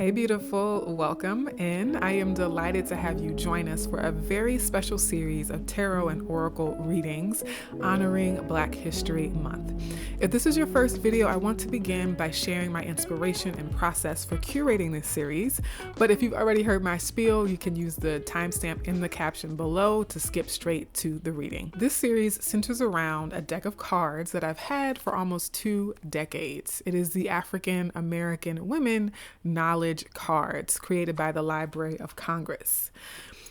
Hey, beautiful, welcome in. I am delighted to have you join us for a very special series of tarot and oracle readings honoring Black History Month. If this is your first video, I want to begin by sharing my inspiration and process for curating this series. But if you've already heard my spiel, you can use the timestamp in the caption below to skip straight to the reading. This series centers around a deck of cards that I've had for almost 2 decades. It is the African American Women Knowledge cards created by the Library of Congress.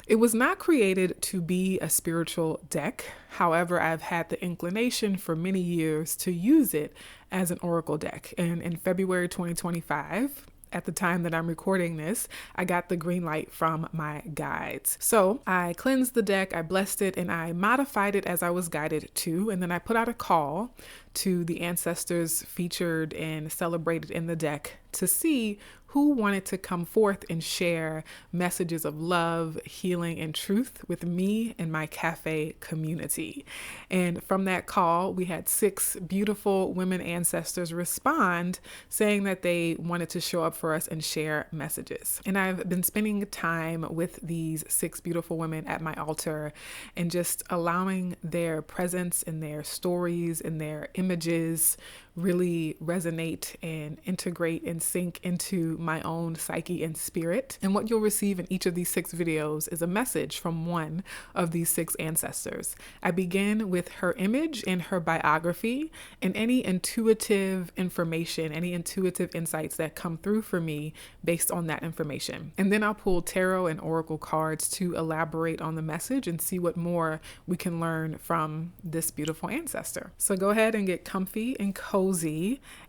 It was not created to be a spiritual deck. However, I've had the inclination for many years to use it as an oracle deck. And in February 2025, at the time that I'm recording this, I got the green light from my guides. So I cleansed the deck, I blessed it, and I modified it as I was guided to. And then I put out a call to the ancestors featured and celebrated in the deck to see who wanted to come forth and share messages of love, healing, and truth with me and my Café community. And from that call, we had 6 beautiful women ancestors respond, saying that they wanted to show up for us and share messages. And I've been spending time with these 6 beautiful women at my altar and just allowing their presence and their stories and their images really resonate and integrate and sink into my own psyche and spirit. And what you'll receive in each of these 6 videos is a message from one of these 6 ancestors. I begin with her image and her biography and any intuitive information, any intuitive insights that come through for me based on that information. And then I'll pull tarot and oracle cards to elaborate on the message and see what more we can learn from this beautiful ancestor. So go ahead and get comfy and cozy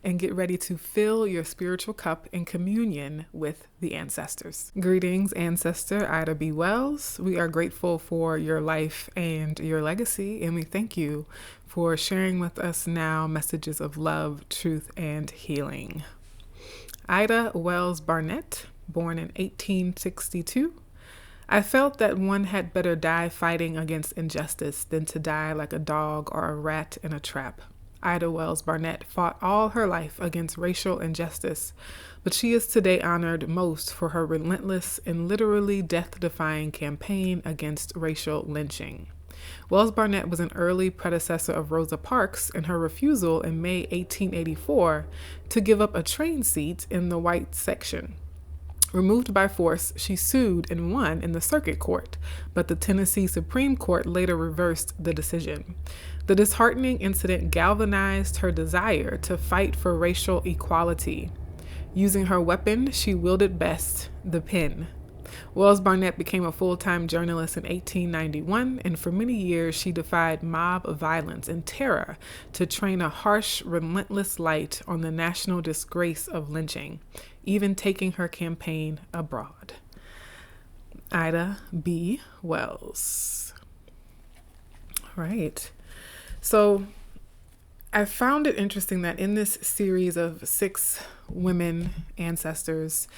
and get ready to fill your spiritual cup in communion with the ancestors. Greetings, Ancestor Ida B. Wells. We are grateful for your life and your legacy, and we thank you for sharing with us now messages of love, truth, and healing. Ida Wells Barnett, born in 1862. I felt that one had better die fighting against injustice than to die like a dog or a rat in a trap. Ida Wells Barnett fought all her life against racial injustice, but she is today honored most for her relentless and literally death-defying campaign against racial lynching. Wells Barnett was an early predecessor of Rosa Parks in her refusal in May 1884 to give up a train seat in the white section. Removed by force, she sued and won in the circuit court, but the Tennessee Supreme Court later reversed the decision. The disheartening incident galvanized her desire to fight for racial equality. Using her weapon, she wielded best, the pen. Wells Barnett became a full-time journalist in 1891, and for many years she defied mob violence and terror to train a harsh, relentless light on the national disgrace of lynching, even taking her campaign abroad. Ida B. Wells. All right. So I found it interesting that in this series of 6 women ancestors,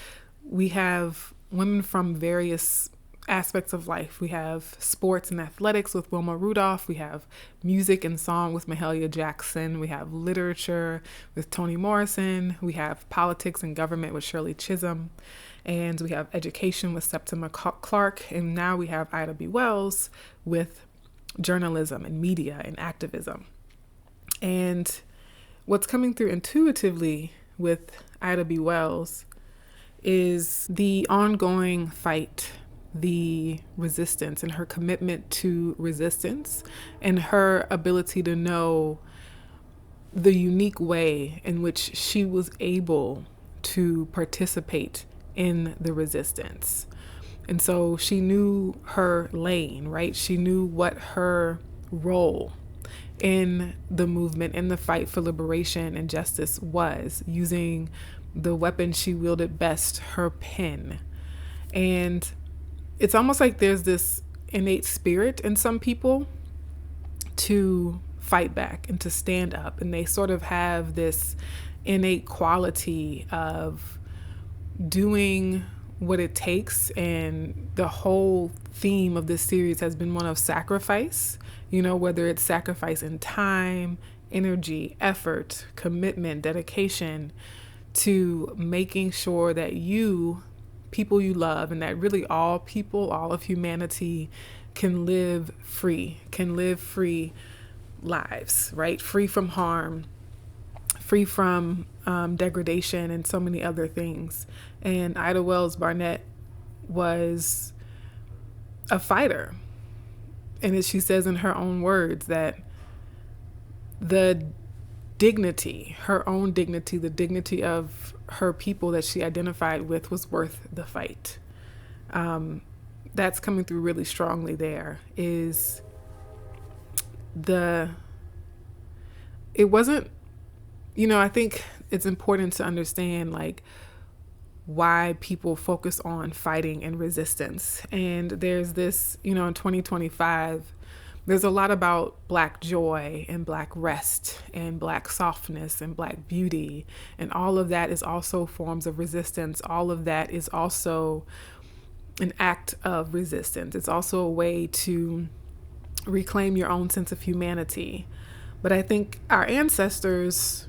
we have women from various aspects of life. We have sports and athletics with Wilma Rudolph. We have music and song with Mahalia Jackson. We have literature with Toni Morrison. We have politics and government with Shirley Chisholm. And we have education with Septima Clark. And now we have Ida B. Wells with journalism and media and activism. And what's coming through intuitively with Ida B. Wells is the ongoing fight, the resistance, and her commitment to resistance, and her ability to know the unique way in which she was able to participate in the resistance. And so she knew her lane, right? She knew what her role in the movement, in the fight for liberation and justice was, using the weapon she wielded best, her pen. And it's almost like there's this innate spirit in some people to fight back and to stand up. And they sort of have this innate quality of doing what it takes. And the whole theme of this series has been one of sacrifice, whether it's sacrifice in time, energy, effort, commitment, dedication, to making sure that people you love, and that really all people, all of humanity can live free lives, right? Free from harm, free from degradation, and so many other things. And Ida Wells Barnett was a fighter. And as she says in her own words, that the dignity, her own dignity, the dignity of her people that she identified with was worth the fight. That's coming through really strongly there. It wasn't, I think it's important to understand like why people focus on fighting and resistance. And there's this, in 2025, there's a lot about Black joy and Black rest and Black softness and Black beauty. And all of that is also forms of resistance. All of that is also an act of resistance. It's also a way to reclaim your own sense of humanity. But I think our ancestors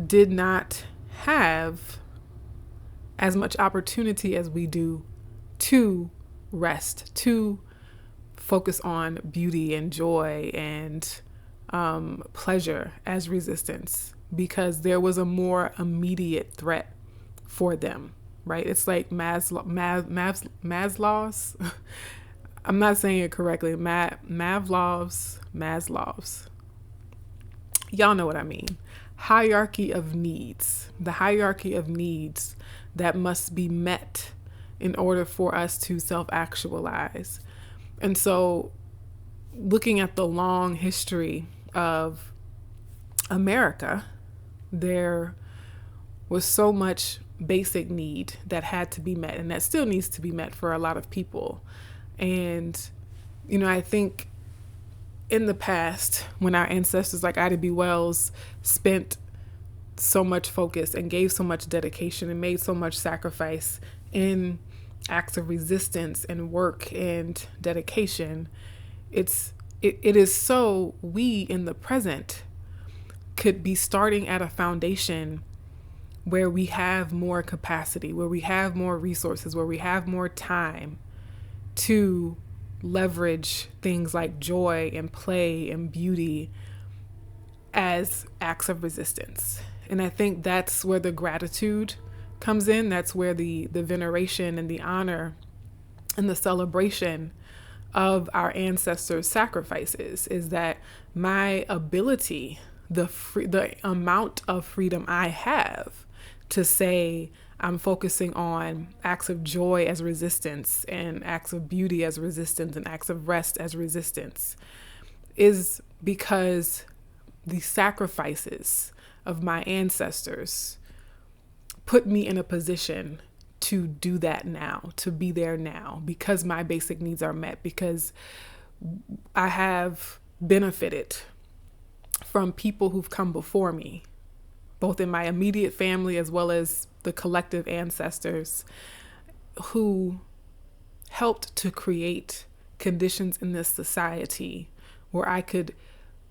did not have as much opportunity as we do to rest, to focus on beauty and joy and pleasure as resistance, because there was a more immediate threat for them, right? It's like Maslow's, I'm not saying it correctly, Maslow's. Y'all know what I mean. Hierarchy of needs, the hierarchy of needs that must be met in order for us to self-actualize. And so looking at the long history of America, there was so much basic need that had to be met, and that still needs to be met for a lot of people. And, I think in the past, when our ancestors like Ida B. Wells spent so much focus and gave so much dedication and made so much sacrifice in acts of resistance and work and dedication, it is so we in the present could be starting at a foundation where we have more capacity, where we have more resources, where we have more time to leverage things like joy and play and beauty as acts of resistance. And I think that's where the gratitude comes in. That's where the veneration and the honor and the celebration of our ancestors' sacrifices is that my ability, the amount of freedom I have to say I'm focusing on acts of joy as resistance and acts of beauty as resistance and acts of rest as resistance is because the sacrifices of my ancestors put me in a position to do that now, to be there now, because my basic needs are met, because I have benefited from people who've come before me, both in my immediate family as well as the collective ancestors who helped to create conditions in this society where I could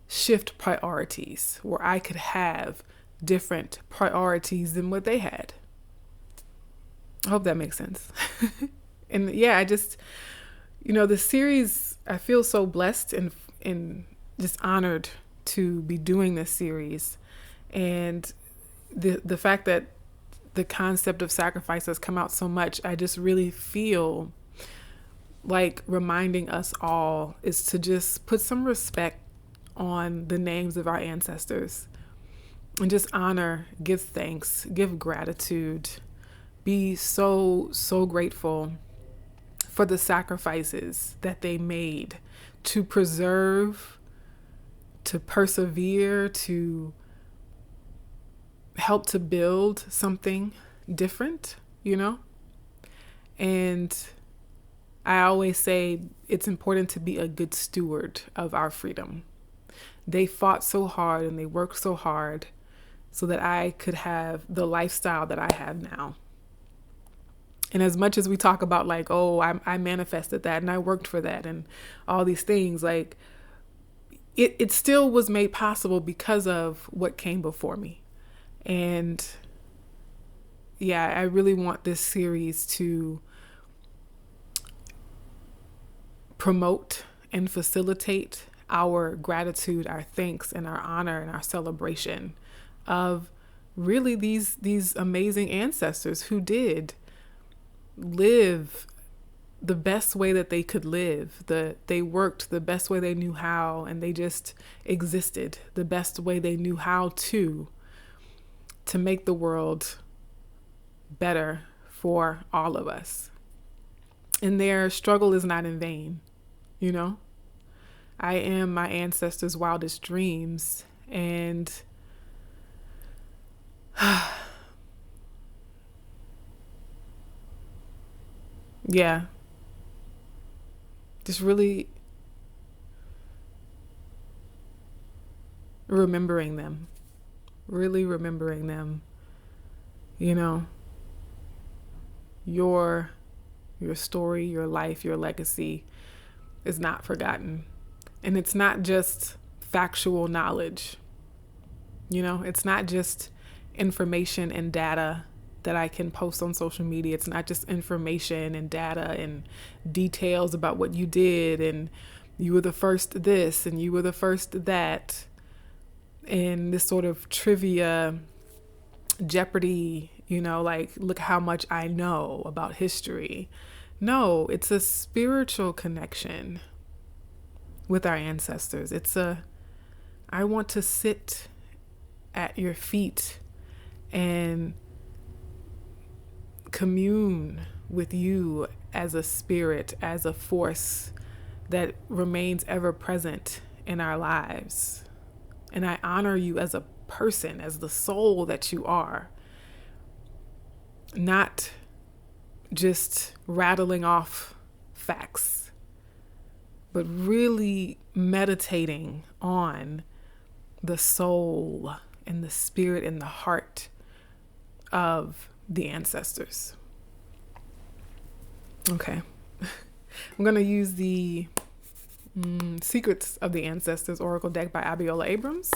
shift priorities, where I could have different priorities than what they had. I hope that makes sense. And yeah, I just, the series, I feel so blessed and just honored to be doing this series. And the fact that the concept of sacrifice has come out so much, I just really feel like reminding us all is to just put some respect on the names of our ancestors and just honor, give thanks, give gratitude, be so grateful for the sacrifices that they made to preserve, to persevere, to help to build something different, And I always say it's important to be a good steward of our freedom. They fought so hard and they worked so hard so that I could have the lifestyle that I have now. And as much as we talk about like, oh, I manifested that and I worked for that and all these things, like it still was made possible because of what came before me. And yeah, I really want this series to promote and facilitate our gratitude, our thanks, and our honor and our celebration of really these amazing ancestors who did live the best way that they could live. They worked the best way they knew how, and they just existed the best way they knew how to make the world better for all of us. And their struggle is not in vain, you know? I am my ancestors' wildest dreams, and yeah, just really remembering them, really remembering them, you know, your story, your life, your legacy is not forgotten. And it's not just factual knowledge, you know, it's not just information and data that I can post on social media. It's not just information and data and details about what you did and you were the first this and you were the first that, and this sort of trivia Jeopardy, you know, like, look how much I know about history. No, it's a spiritual connection with our ancestors. I want to sit at your feet and commune with you as a spirit, as a force that remains ever present in our lives. And I honor you as a person, as the soul that you are, not just rattling off facts, but really meditating on the soul and the spirit and the heart of the ancestors. Okay. I'm going to use the Secrets of the Ancestors Oracle deck by Abiola Abrams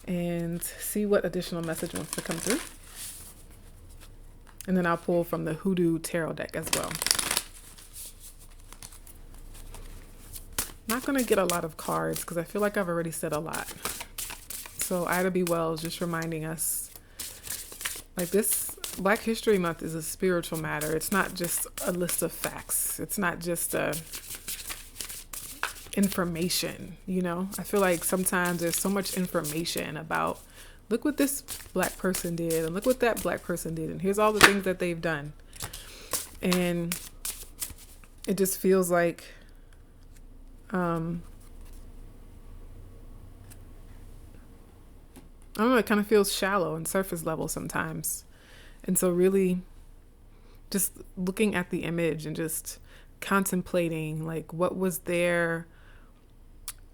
and see what additional message wants to come through. And then I'll pull from the Hoodoo Tarot deck as well. Not going to get a lot of cards because I feel like I've already said a lot. So Ida B. Wells just reminding us, like, this Black History Month is a spiritual matter. It's not just a list of facts. It's not just information, you know? I feel like sometimes there's so much information about, look what this Black person did and look what that Black person did and here's all the things that they've done. And it just feels like I don't know, it kind of feels shallow and surface level sometimes. And so really just looking at the image and just contemplating, like, what was their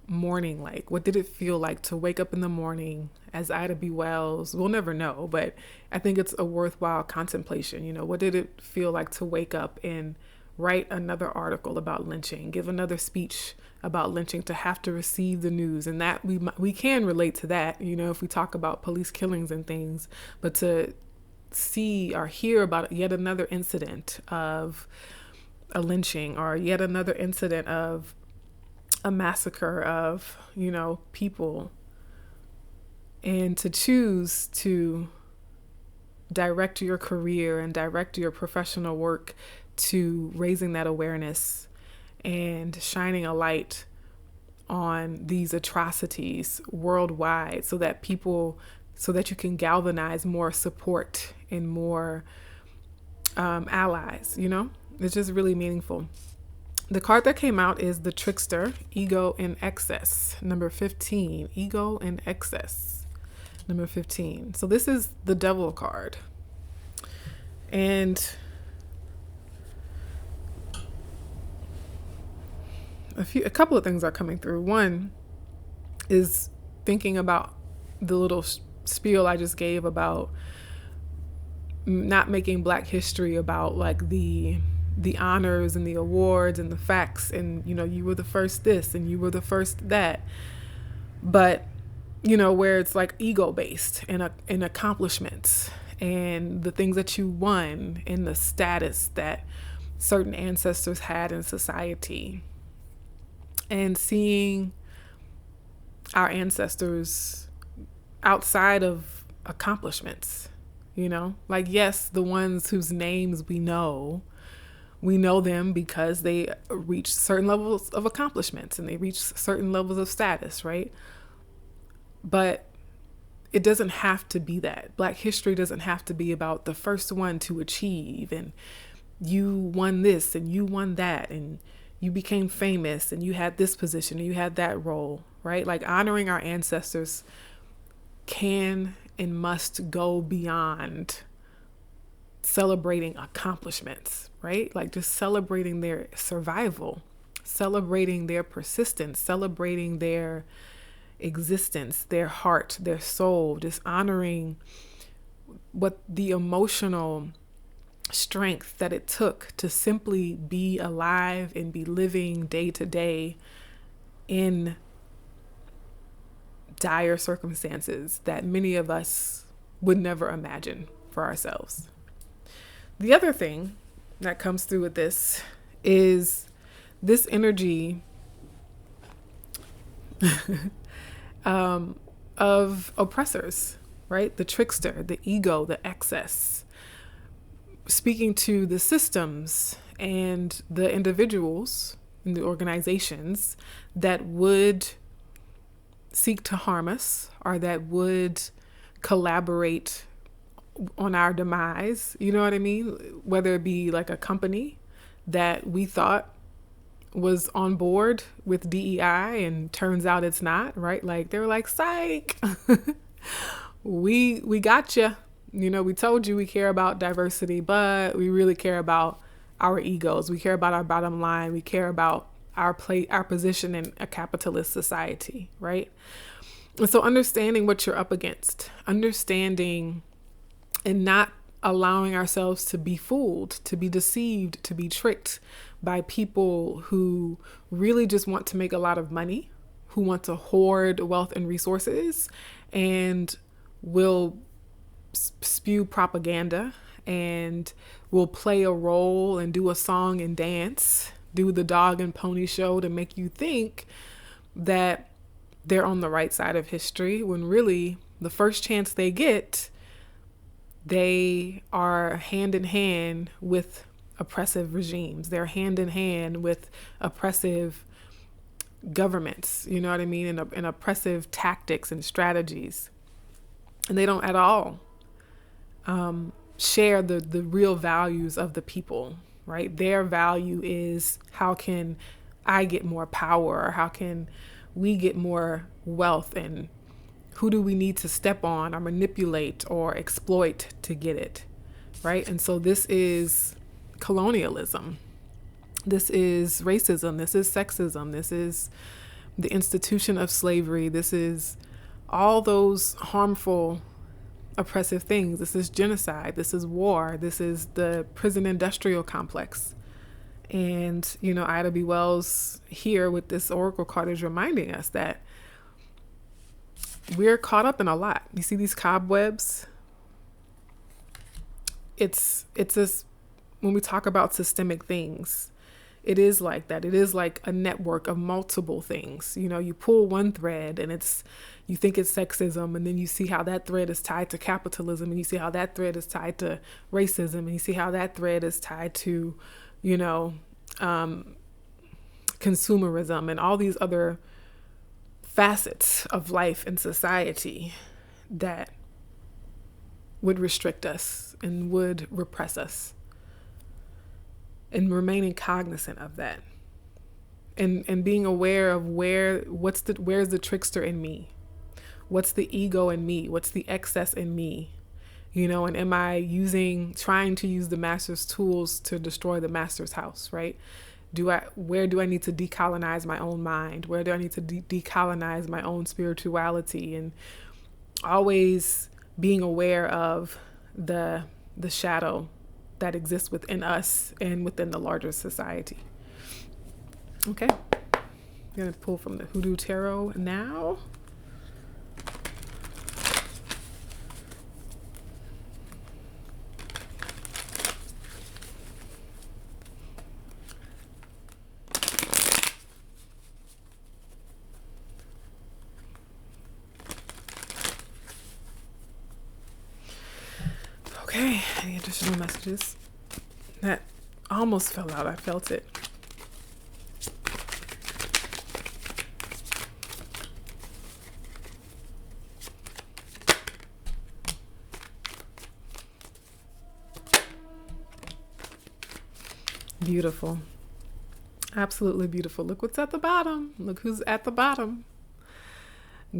morning like? What did it feel like to wake up in the morning as Ida B. Wells? We'll never know, but I think it's a worthwhile contemplation. You know, what did it feel like to wake up and write another article about lynching, give another speech about lynching, to have to receive the news? And that we can relate to that, you know, if we talk about police killings and things, but to see or hear about yet another incident of a lynching or yet another incident of a massacre of, you know, people, and to choose to direct your career and direct your professional work to raising that awareness and shining a light on these atrocities worldwide so that you can galvanize more support and more allies, you know? It's just really meaningful. The card that came out is the Trickster, Ego in Excess, number 15. Ego in Excess, number 15. So this is the Devil card. And a couple of things are coming through. One is thinking about the little spiel I just gave about not making Black history about, like, the honors and the awards and the facts and, you know, you were the first this and you were the first that, but, you know, where it's like ego based and accomplishments and the things that you won and the status that certain ancestors had in society, and seeing our ancestors outside of accomplishments, like, yes, the ones whose names we know them because they reach certain levels of accomplishments and they reach certain levels of status, right? But it doesn't have to be that. Black history doesn't have to be about the first one to achieve, and you won this and you won that and you became famous and you had this position and you had that role, right? Like, honoring our ancestors can and must go beyond celebrating accomplishments, right? Like, just celebrating their survival, celebrating their persistence, celebrating their existence, their heart, their soul, just honoring what the emotional strength that it took to simply be alive and be living day to day in dire circumstances that many of us would never imagine for ourselves. The other thing that comes through with this is this energy of oppressors, right? The trickster, the ego, the excess, speaking to the systems and the individuals and the organizations that would seek to harm us or that would collaborate on our demise. You know what I mean? Whether it be like a company that we thought was on board with DEI and turns out it's not, right? Like, they were like, psych, we got you. We told you we care about diversity, but we really care about our egos. We care about our bottom line. We care about our position in a capitalist society, right? And so understanding what you're up against, understanding and not allowing ourselves to be fooled, to be deceived, to be tricked by people who really just want to make a lot of money, who want to hoard wealth and resources, and will spew propaganda and will play a role and do a song and dance, do the dog and pony show to make you think that they're on the right side of history, when really the first chance they get, they are hand in hand with oppressive regimes. They're hand in hand with oppressive governments, you know what I mean? And oppressive tactics and strategies. And they don't at all share the real values of the people, right? Their value is, how can I get more power? Or how can we get more wealth? And who do we need to step on or manipulate or exploit to get it, right? And so this is colonialism. This is racism. This is sexism. This is the institution of slavery. This is all those harmful, oppressive things. This is genocide. This is war. This is the prison industrial complex. And, Ida B. Wells here with this Oracle card is reminding us that we're caught up in a lot. You see these cobwebs? It's this, when we talk about systemic things, it is like that. It is like a network of multiple things. You pull one thread and you think it's sexism, and then you see how that thread is tied to capitalism, and you see how that thread is tied to racism, and you see how that thread is tied to, consumerism and all these other facets of life and society that would restrict us and would repress us. And remaining cognizant of that, and being aware of where's the trickster in me, what's the ego in me, what's the excess in me, and am I trying to use the master's tools to destroy the master's house, right? Where do I need to decolonize my own mind? Where do I need to decolonize my own spirituality? And always being aware of the shadow that exists within us and within the larger society. Okay, I'm gonna pull from the Hoodoo Tarot now. additional messages. That almost fell out. I felt it. Beautiful. Absolutely beautiful. Look what's at the bottom. Look who's at the bottom.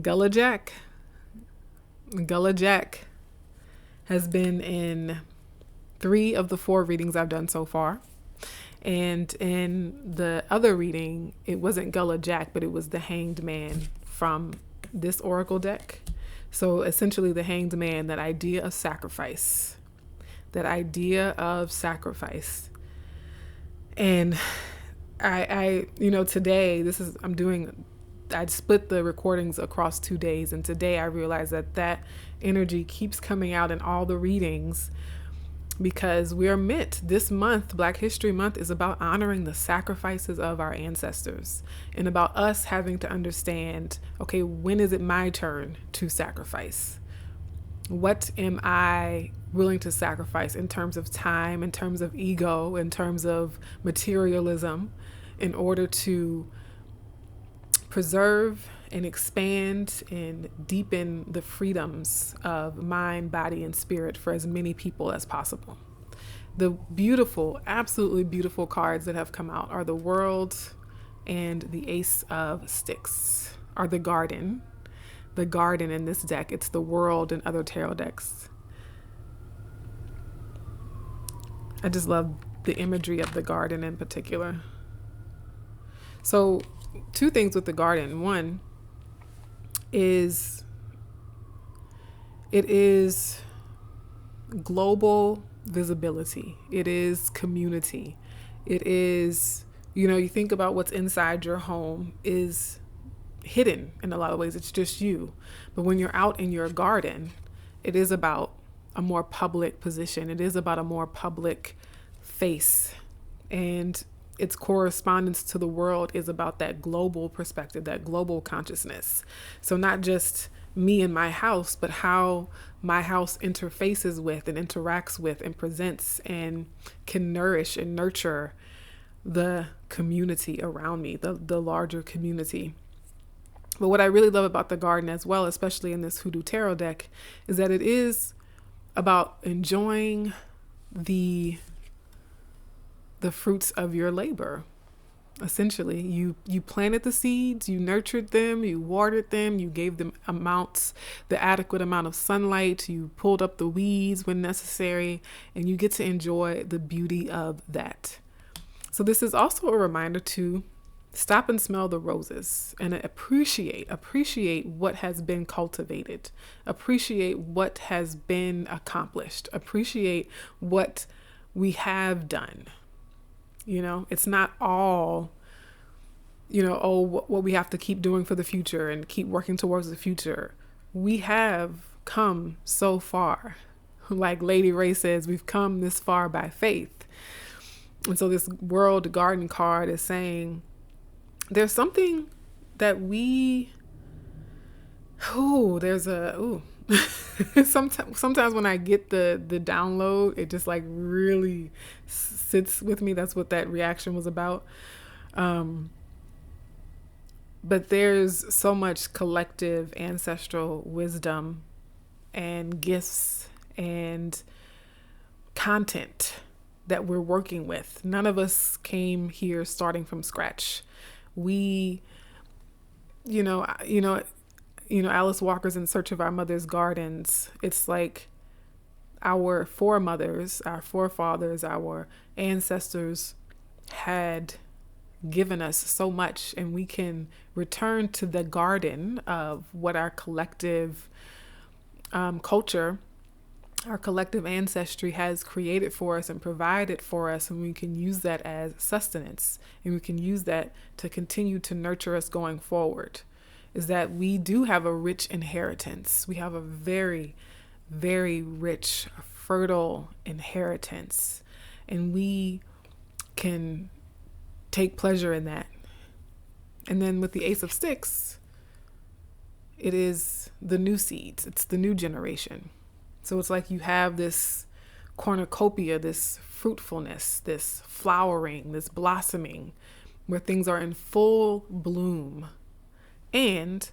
Gullah Jack. Gullah Jack has been in 3 of the 4 readings I've done so far. And in the other reading, it wasn't Gullah Jack, but it was the Hanged Man from this oracle deck. So essentially the Hanged Man, that idea of sacrifice. And I today, I split the recordings across 2 days. And today I realized that energy keeps coming out in all the readings, because we are meant, this month, Black History Month, is about honoring the sacrifices of our ancestors, and about us having to understand, okay, when is it my turn to sacrifice? What am I willing to sacrifice in terms of time, in terms of ego, in terms of materialism, in order to preserve and expand and deepen the freedoms of mind, body, and spirit for as many people as possible? The beautiful, absolutely beautiful cards that have come out are the World and the Ace of Sticks, are the Garden. The Garden in this deck, it's the World in other tarot decks. I just love the imagery of the garden in particular. So 2 things with the garden. One is, it is global visibility. It is community. It is, you think about what's inside your home is hidden in a lot of ways. It's just you. But when you're out in your garden, it is about a more public position. It is about a more public face. And its correspondence to the world is about that global perspective, that global consciousness. So not just me and my house, but how my house interfaces with and interacts with and presents and can nourish and nurture the community around me, the larger community. But what I really love about the garden as well, especially in this Hoodoo Tarot deck, is that it is about enjoying the fruits of your labor. Essentially, you planted the seeds, you nurtured them, you watered them, you gave them the adequate amount of sunlight, you pulled up the weeds when necessary, and you get to enjoy the beauty of that. So this is also a reminder to stop and smell the roses and appreciate what has been cultivated, appreciate what has been accomplished, appreciate what we have done. It's not all, what we have to keep doing for the future and keep working towards the future. We have come so far. Like Lady Ray says, we've come this far by faith. And so this World Garden card is saying there's something that sometimes when I get the download, it just like really sits with me. That's what that reaction was about. But there's so much collective ancestral wisdom and gifts and content that we're working with. None of us came here starting from scratch. We, Alice Walker's In Search of Our Mother's Gardens. It's like our foremothers, our forefathers, our ancestors had given us so much, and we can return to the garden of what our collective culture, our collective ancestry has created for us and provided for us, and we can use that as sustenance, and we can use that to continue to nurture us going forward. Is that we do have a rich inheritance. We have a very, very rich, fertile inheritance, and we can take pleasure in that. And then with the Ace of Sticks, it is the new seeds. It's the new generation. So it's like you have this cornucopia, this fruitfulness, this flowering, this blossoming, where things are in full bloom. And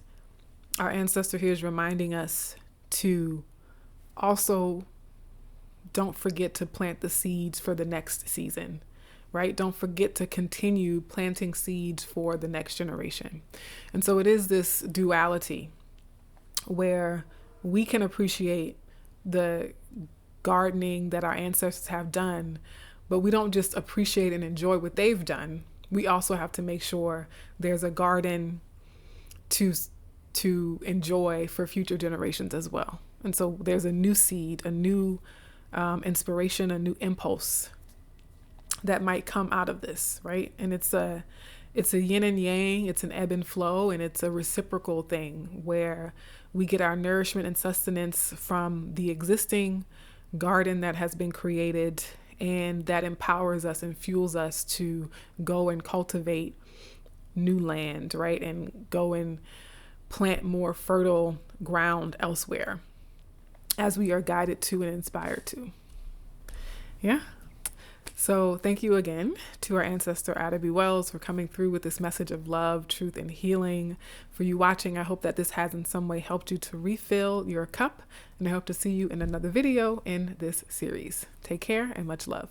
our ancestor here is reminding us to also don't forget to plant the seeds for the next season, right? Don't forget to continue planting seeds for the next generation. And so it is this duality where we can appreciate the gardening that our ancestors have done, but we don't just appreciate and enjoy what they've done. We also have to make sure there's a garden to enjoy for future generations as well. And so there's a new seed, a new inspiration, a new impulse that might come out of this, right? And it's a yin and yang, it's an ebb and flow, and it's a reciprocal thing where we get our nourishment and sustenance from the existing garden that has been created, and that empowers us and fuels us to go and cultivate new land, right? And go and plant more fertile ground elsewhere as we are guided to and inspired to. Yeah. So thank you again to our ancestor Ada B. Wells for coming through with this message of love, truth, and healing. For you watching, I hope that this has in some way helped you to refill your cup, and I hope to see you in another video in this series. Take care and much love.